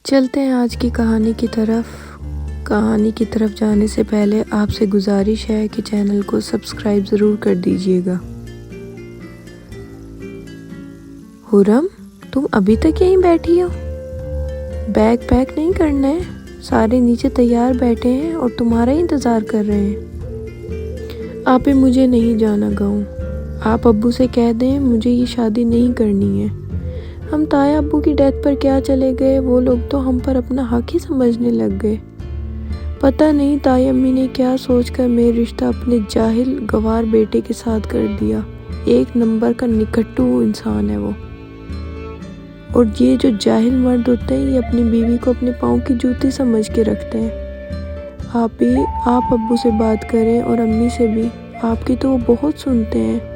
चलते हैं आज की कहानी की तरफ। कहानी की तरफ जाने से पहले आपसे गुजारिश है कि चैनल को सब्सक्राइब ज़रूर कर दीजिएगा। हुरम, तुम अभी तक यहीं बैठी हो? बैग पैक नहीं करना है? सारे नीचे तैयार बैठे हैं और तुम्हारा ही इंतज़ार कर रहे हैं। आप ही मुझे नहीं जाना गाँव। आप अब्बू से कह दें मुझे ये शादी नहीं करनी है। हम ताया अब्बू की डेथ पर क्या चले गए, वो लोग तो हम पर अपना हक ही समझने लग गए। पता नहीं ताई अम्मी ने क्या सोचकर मेरा रिश्ता अपने जाहिल गवार बेटे के साथ कर दिया। एक नंबर का निकट्टू इंसान है वो। और ये जो जाहिल मर्द होते हैं ये अपनी बीवी को अपने पाँव की जूती समझ के रखते हैं। आप अब्बू से बात करें और अम्मी से भी, आपकी तो वो बहुत सुनते हैं।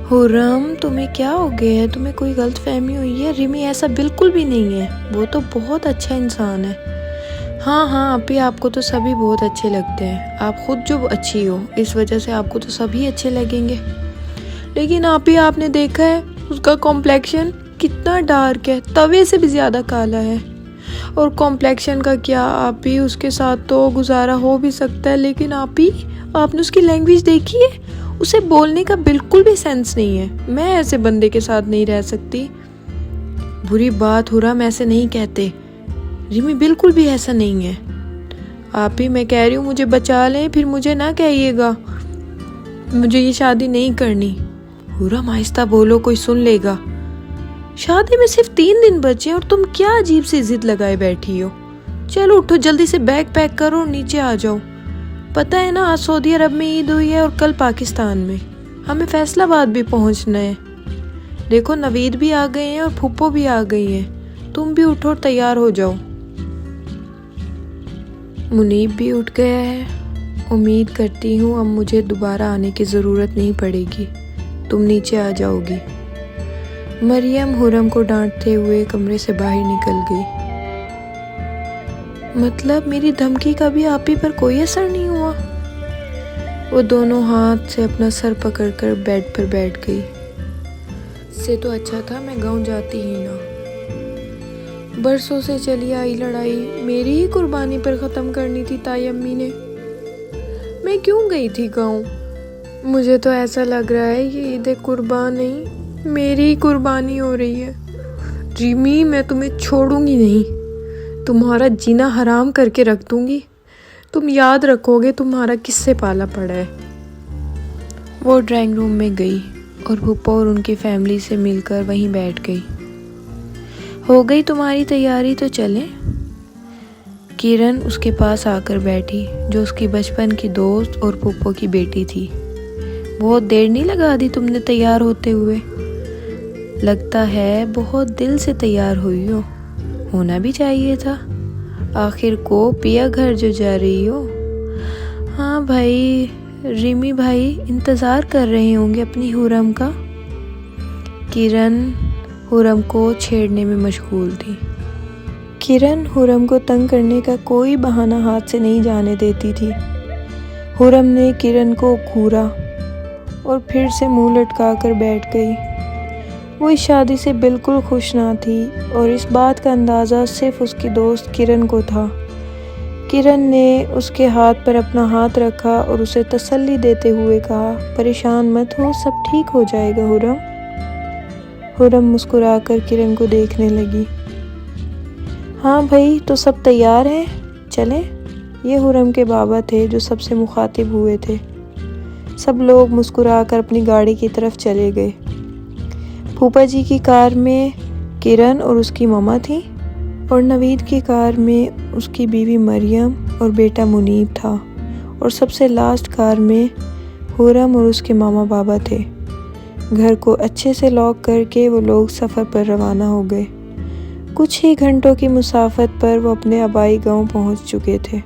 हुरम, तुम्हें क्या हो गया है? तुम्हें कोई गलतफहमी हुई है? रिमी ऐसा बिल्कुल भी नहीं है, वो तो बहुत अच्छा इंसान है। हाँ, अभी आपको तो सभी बहुत अच्छे लगते हैं। आप खुद जो अच्छी हो, इस वजह से आपको तो सभी अच्छे लगेंगे। लेकिन आपने देखा है उसका कॉम्प्लेक्शन कितना डार्क है, तवे से भी ज़्यादा काला है। और कॉम्प्लेक्शन का क्या, आप भी उसके साथ तो गुजारा हो भी सकता है, लेकिन आपने उसकी लैंग्वेज देखी है? उसे बोलने का बिल्कुल भी सेंस नहीं है। मैं ऐसे बंदे के साथ नहीं रह सकती। बुरी बात हुरम, ऐसे नहीं कहते। रिमी बिल्कुल भी ऐसा नहीं है। मैं कह रही हूँ मुझे बचा लें, फिर मुझे ना कहिएगा मुझे ये शादी नहीं करनी। हुरम आहिस्ता बोलो, कोई सुन लेगा। शादी में सिर्फ 3 दिन बचे और तुम क्या अजीब सी जिद लगाए बैठी हो। चलो उठो, जल्दी से बैग पैक करो और नीचे आ जाओ। पता है ना, आज सऊदी अरब में ईद हुई है और कल पाकिस्तान में। हमें फैसलाबाद भी पहुंचना है। देखो नवीद भी आ गए हैं और फुप्पो भी आ गई हैं। तुम भी उठो और तैयार हो जाओ। मुनीब भी उठ गया है। उम्मीद करती हूँ अब मुझे दोबारा आने की ज़रूरत नहीं पड़ेगी। तुम नीचे आ जाओगी। मरियम हुरम को डांटते हुए कमरे से बाहर निकल गई। मतलब मेरी धमकी का भी आप ही पर कोई असर नहीं हुआ? वो दोनों हाथ से अपना सर पकड़कर बेड पर बैठ गई। इससे तो अच्छा था मैं गाँव जाती ही ना। बरसों से चली आई लड़ाई मेरी ही कुर्बानी पर ख़त्म करनी थी ताई अम्मी ने। मैं क्यों गई थी गाँव? मुझे तो ऐसा लग रहा है ये ईद कुर्बान नहीं, मेरी ही कुर्बानी हो रही है। रिमी, मैं तुम्हें छोड़ूंगी नहीं। तुम्हारा जीना हराम करके रख दूंगी। तुम याद रखोगे तुम्हारा किससे पाला पड़ा है। वो ड्राइंग रूम में गई और फूफा और उनकी फैमिली से मिलकर वहीं बैठ गई। हो गई तुम्हारी तैयारी तो चलें? किरण उसके पास आकर बैठी, जो उसकी बचपन की दोस्त और फूफो की बेटी थी। बहुत देर नहीं लगा दी तुमने तैयार होते हुए। लगता है बहुत दिल से तैयार हुई हो। होना भी चाहिए था। आखिर को पिया घर जो जा रही हो। हाँ भाई, रिमी भाई इंतज़ार कर रहे होंगे अपनी हुरम का। किरण हुरम को छेड़ने में मशगूल थी। किरण हुरम को तंग करने का कोई बहाना हाथ से नहीं जाने देती थी। हुरम ने किरण को घूरा और फिर से मुंह लटका कर बैठ गई। वो इस शादी से बिल्कुल खुश ना थी और इस बात का अंदाज़ा सिर्फ उसकी दोस्त किरण को था। किरण ने उसके हाथ पर अपना हाथ रखा और उसे तसल्ली देते हुए कहा, परेशान मत हो, सब ठीक हो जाएगा हुरम। हुरम मुस्कुराकर किरण को देखने लगी। हाँ भाई, तो सब तैयार हैं, चलें? ये हुरम के बाबा थे जो सबसे मुखातिब हुए थे। सब लोग मुस्कुराकर अपनी गाड़ी की तरफ चले गए। फूफा जी की कार में किरण और उसकी मम्मा थी और नवीद की कार में उसकी बीवी मरियम और बेटा मुनीब था। और सबसे लास्ट कार में हुरम और उसके मामा बाबा थे। घर को अच्छे से लॉक करके वो लोग सफ़र पर रवाना हो गए। कुछ ही घंटों की मुसाफत पर वो अपने आबाई गांव पहुंच चुके थे।